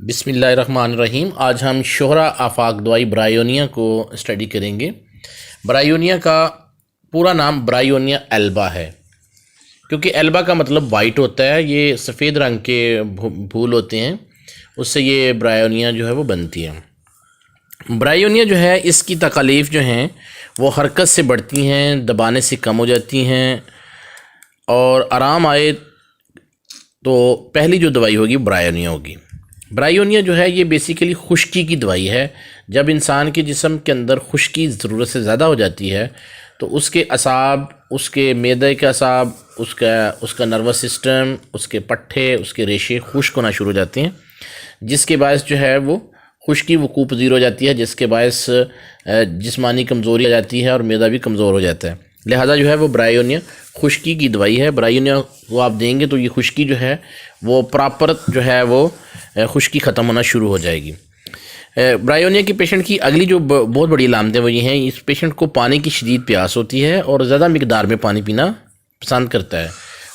بسم اللہ الرحمن الرحیم۔ آج ہم شہرہ آفاق دوائی برائیونیا کو اسٹڈی کریں گے۔ برائیونیا کا پورا نام برائیونیا البا ہے، کیونکہ البا کا مطلب وائٹ ہوتا ہے۔ یہ سفید رنگ کے پھول ہوتے ہیں، اس سے یہ برائیونیا جو ہے وہ بنتی ہے۔ برائیونیا جو ہے اس کی تکالیف جو ہیں وہ حرکت سے بڑھتی ہیں، دبانے سے کم ہو جاتی ہیں، اور آرام آئے تو پہلی جو دوائی ہوگی برائیونیا ہوگی۔ برائیونیا جو ہے یہ بیسیکلی خشکی کی دوائی ہے۔ جب انسان کے جسم کے اندر خشکی ضرورت سے زیادہ ہو جاتی ہے تو اس کے اعصاب، اس کے معدے کے اعصاب، اس کا نروس سسٹم، اس کے پٹھے، اس کے ریشے خشک ہونا شروع ہو جاتے ہیں، جس کے باعث جو ہے وہ خشکی وقوع پذیر ہو جاتی ہے، جس کے باعث جسمانی کمزوری آ جاتی ہے اور معدہ بھی کمزور ہو جاتا ہے۔ لہذا جو ہے وہ برائیونیا خشکی کی دوائی ہے۔ برائیونیا کو آپ دیں گے تو یہ خشکی جو ہے وہ پراپر جو ہے وہ خشکی ختم ہونا شروع ہو جائے گی۔ برائیونیا کے پیشنٹ کی اگلی جو بہت بڑی علامتیں وہ یہ ہیں، اس پیشنٹ کو پانی کی شدید پیاس ہوتی ہے اور زیادہ مقدار میں پانی پینا پسند کرتا ہے،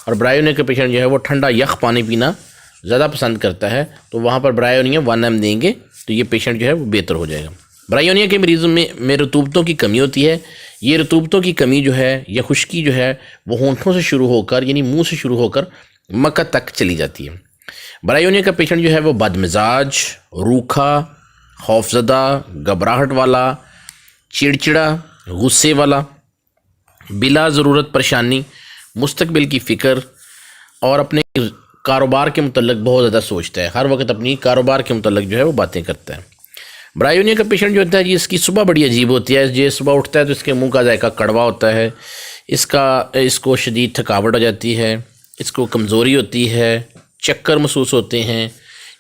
اور برائیونیا کا پیشنٹ جو ہے وہ ٹھنڈا یخ پانی پینا زیادہ پسند کرتا ہے، تو وہاں پر برائیونیا 1 ml دیں گے تو یہ پیشنٹ جو ہے وہ بہتر ہو جائے گا۔ برائیونیا کے مریضوں میں رطوبتوں کی کمی ہوتی ہے۔ یہ رطوبتوں کی کمی جو ہے یا خشکی جو ہے وہ ہونٹوں سے شروع ہو کر، یعنی منہ سے شروع ہو کر مکہ تک چلی جاتی ہے۔ برائیونیا کا پیشنٹ جو ہے وہ بد مزاج، روکھا، خوفزدہ، گھبراہٹ والا، چڑچڑا، غصے والا، بلا ضرورت پریشانی، مستقبل کی فکر اور اپنے کاروبار کے متعلق بہت زیادہ سوچتا ہے، ہر وقت اپنی کاروبار کے متعلق جو ہے وہ باتیں کرتا ہے۔ برائیونیا کا پیشنٹ جو ہوتا ہے اس کی صبح بڑی عجیب ہوتی ہے۔ یہ صبح اٹھتا ہے تو اس کے منہ کا ذائقہ کڑوا ہوتا ہے، اس کو شدید تھکاوٹ ہو جاتی ہے، اس کو کمزوری ہوتی ہے، چکر محسوس ہوتے ہیں،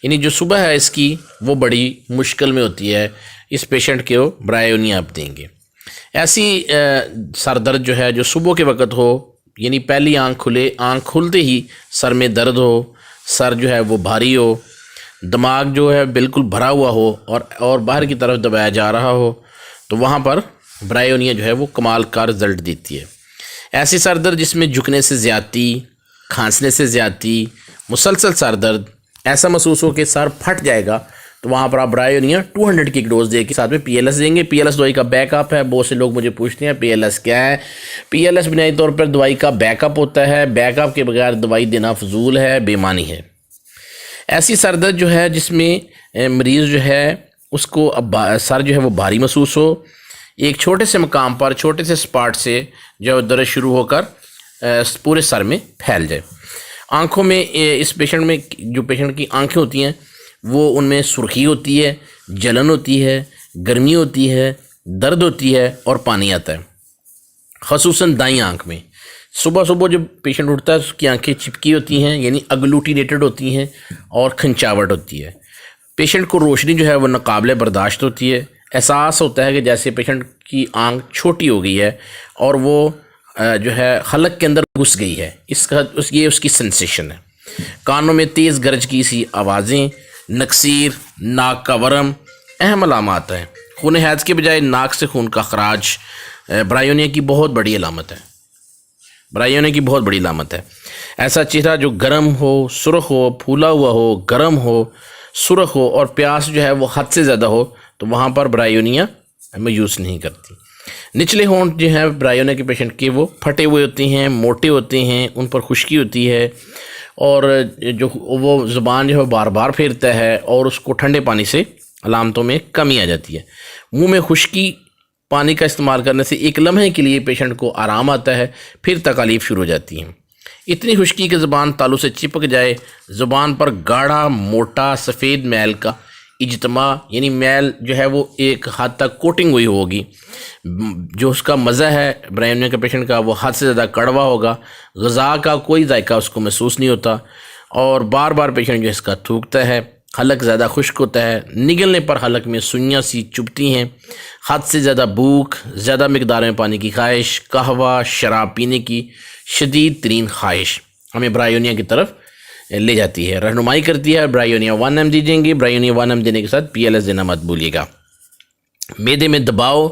یعنی جو صبح ہے اس کی وہ بڑی مشکل میں ہوتی ہے۔ اس پیشنٹ کو برائیونیا آپ دیں گے۔ ایسی سر درد جو ہے جو صبح کے وقت ہو، یعنی پہلی آنکھ کھلتے ہی سر میں درد ہو، سر جو ہے وہ بھاری ہو، دماغ جو ہے بالکل بھرا ہوا ہو اور باہر کی طرف دبایا جا رہا ہو، تو وہاں پر برائیونیا جو ہے وہ کمال کا رزلٹ دیتی ہے۔ ایسی سر درد جس میں جھکنے سے زیادتی، کھانسنے سے زیادتی، مسلسل سر درد، ایسا محسوس ہو کہ سر پھٹ جائے گا، تو وہاں پر آپ برائیونیا 200 کی ایک ڈوز دے کے ساتھ میں پی ایل ایس دیں گے۔ پی ایل ایس دوائی کا بیک اپ ہے۔ بہت سے لوگ مجھے پوچھتے ہیں پی ایل ایس کیا ہے۔ پی ایل ایس بنیادی طور پر دوائی کا بیک اپ ہوتا ہے۔ بیک اپ کے بغیر دوائی دینا فضول ہے، بے معنی ہے۔ ایسی سر درد جو ہے جس میں مریض جو ہے اس کو سر جو ہے وہ بھاری محسوس ہو، ایک چھوٹے سے مقام پر، چھوٹے سے سپاٹ سے جو درد شروع ہو کر پورے سر میں پھیل جائے۔ آنکھوں میں اس پیشنٹ میں جو پیشنٹ کی آنکھیں ہوتی ہیں وہ ان میں سرخی ہوتی ہے، جلن ہوتی ہے، گرمی ہوتی ہے، درد ہوتی ہے اور پانی آتا ہے، خصوصاً دائیں آنکھ میں۔ صبح جب پیشنٹ اٹھتا ہے اس کی آنکھیں چپکی ہوتی ہیں، یعنی اگلوٹینیٹڈ ہوتی ہیں اور کھنچاوٹ ہوتی ہے۔ پیشنٹ کو روشنی جو ہے وہ ناقابل برداشت ہوتی ہے۔ احساس ہوتا ہے کہ جیسے پیشنٹ کی آنکھ چھوٹی ہو گئی ہے اور وہ جو ہے حلق کے اندر گھس گئی ہے، یہ اس کی سنسیشن ہے۔ کانوں میں تیز گرج کی سی آوازیں، نکسیر، ناک کا ورم اہم علامات ہیں۔ خون حیض کے بجائے ناک سے خون کا خراج برائیونیا کی بہت بڑی علامت ہے۔ ایسا چہرہ جو گرم ہو، سرخ ہو، پھولا ہوا ہو، گرم ہو، سرخ ہو اور پیاس جو ہے وہ حد سے زیادہ ہو، تو وہاں پر برائیونیا ہمیں یوز نہیں کرتی۔ نچلے ہونٹ جو ہے برائیونیا کے پیشنٹ کے وہ پھٹے ہوئے ہوتے ہیں، موٹے ہوتے ہیں، ان پر خشکی ہوتی ہے، اور جو وہ زبان جو ہے بار بار پھیرتا ہے اور اس کو ٹھنڈے پانی سے علامتوں میں کمی آ جاتی ہے۔ منہ میں خشکی، پانی کا استعمال کرنے سے ایک لمحے کے لیے پیشنٹ کو آرام آتا ہے، پھر تکالیف شروع ہو جاتی ہیں۔ اتنی خشکی کہ زبان تالو سے چپک جائے، زبان پر گاڑھا موٹا سفید میل کا اجتماع، یعنی میل جو ہے وہ ایک حد تک کوٹنگ ہوئی ہوگی، جو اس کا مزہ ہے برائیونیا کے پیشنٹ کا وہ حد سے زیادہ کڑوا ہوگا، غذا کا کوئی ذائقہ اس کو محسوس نہیں ہوتا، اور بار بار پیشنٹ جو اس کا تھوکتا ہے، حلق زیادہ خشک ہوتا ہے، نگلنے پر حلق میں سوئیاں سی چبھتی ہیں، حد سے زیادہ بھوک، زیادہ مقدار میں پانی کی خواہش، قہوہ، شراب پینے کی شدید ترین خواہش ہمیں برائیونیا کی طرف لے جاتی ہے، رہنمائی کرتی ہے۔ برائیونیا 1 ml دیجیں گے۔ برائیونیا 1 ml دینے کے ساتھ پی ایل ایس دینا مت بھولیے گا۔ میدے میں دباؤ،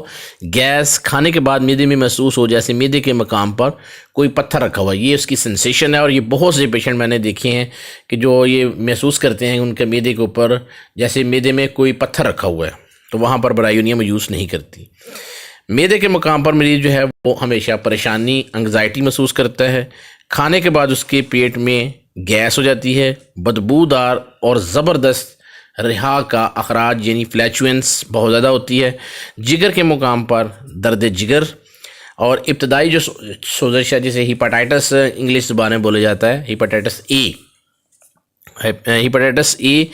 گیس، کھانے کے بعد میدے میں محسوس ہو جیسے میدے کے مقام پر کوئی پتھر رکھا ہوا ہے، یہ اس کی سینسیشن ہے۔ اور یہ بہت سے پیشنٹ میں نے دیکھے ہیں کہ جو یہ محسوس کرتے ہیں ان کے میدے کے اوپر جیسے میدے میں کوئی پتھر رکھا ہوا ہے، تو وہاں پر برایونیا یوز نہیں کرتی۔ میدے کے مقام پر مریض جو ہے وہ ہمیشہ پریشانی، انگزائٹی محسوس کرتا ہے۔ کھانے کے بعد اس کے پیٹ میں گیس ہو جاتی ہے، بدبودار اور زبردست رہا کا اخراج یعنی فلیچوینس بہت زیادہ ہوتی ہے۔ جگر کے مقام پر درد جگر اور ابتدائی جو سوزش ہے جسے ہیپاٹائٹس انگلش زبان میں بولا جاتا ہے، ہیپاٹائٹس اے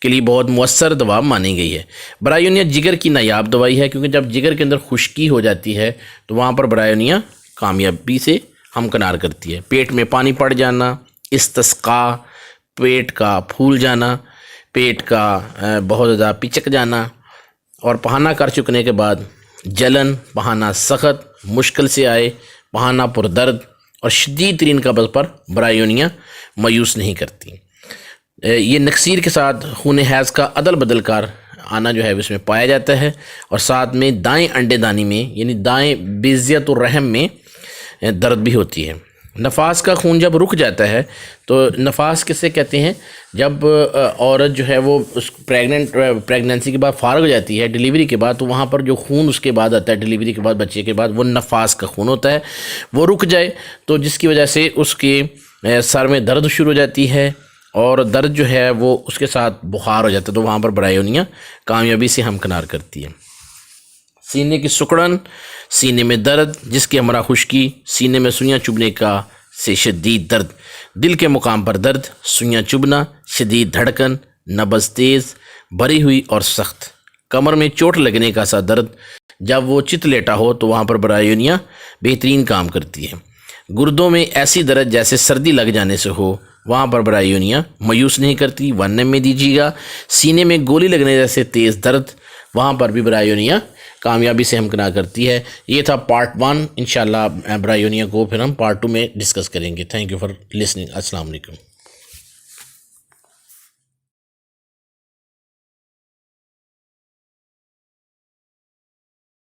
کے لیے بہت مؤثر دوا مانی گئی ہے۔ برایونیا جگر کی نایاب دوائی ہے کیونکہ جب جگر کے اندر خشکی ہو جاتی ہے تو وہاں پر برایونیا کامیابی سے ہمکنار کرتی ہے۔ پیٹ میں پانی پڑ جانا، استسقاء، پیٹ کا پھول جانا، پیٹ کا بہت زیادہ پچک جانا اور پہانا کر چکنے کے بعد جلن، پہانا سخت، مشکل سے آئے، پہانا پر درد اور شدید ترین قبض پر برایونیا مایوس نہیں کرتی۔ یہ نکسیر کے ساتھ خون حیض کا عدل بدل کر آنا جو ہے اس میں پایا جاتا ہے، اور ساتھ میں دائیں انڈے دانی میں یعنی دائیں بیضیۃ الرحم میں درد بھی ہوتی ہے۔ نفاس کا خون جب رک جاتا ہے تو نفاس کسے کہتے ہیں؟ جب عورت جو ہے وہ اس پریگننسی کے بعد فارغ ہو جاتی ہے ڈیلیوری کے بعد، تو وہاں پر جو خون اس کے بعد آتا ہے ڈیلیوری کے بعد بچے کے بعد، وہ نفاس کا خون ہوتا ہے، وہ رک جائے تو جس کی وجہ سے اس کے سر میں درد شروع ہو جاتی ہے اور درد جو ہے وہ اس کے ساتھ بخار ہو جاتا ہے، تو وہاں پر برایونیا کامیابی سے ہمکنار کرتی ہے۔ سینے کی سکڑن، سینے میں درد جس کی ہمراہ خشکی، سینے میں سوئیاں چبھنے کا سے شدید درد، دل کے مقام پر درد، سوئیاں چبھنا، شدید دھڑکن، نبض تیز، بھری ہوئی اور سخت، کمر میں چوٹ لگنے کا سا درد، جب وہ چت لیٹا ہو تو وہاں پر برایونیا بہترین کام کرتی ہے۔ گردوں میں ایسی درد جیسے سردی لگ جانے سے ہو، وہاں پر برایونیا مایوس نہیں کرتی، 1 میں دیجیے گا۔ سینے میں گولی لگنے جیسے تیز درد، وہاں پر بھی برایونیا کامیابی سے ہمکنار کرتی ہے۔ یہ تھا پارٹ 1، انشاءاللہ برایونیا کو پھر ہم پارٹ 2 میں ڈسکس کریں گے۔ Thank you for listening. السلام علیکم۔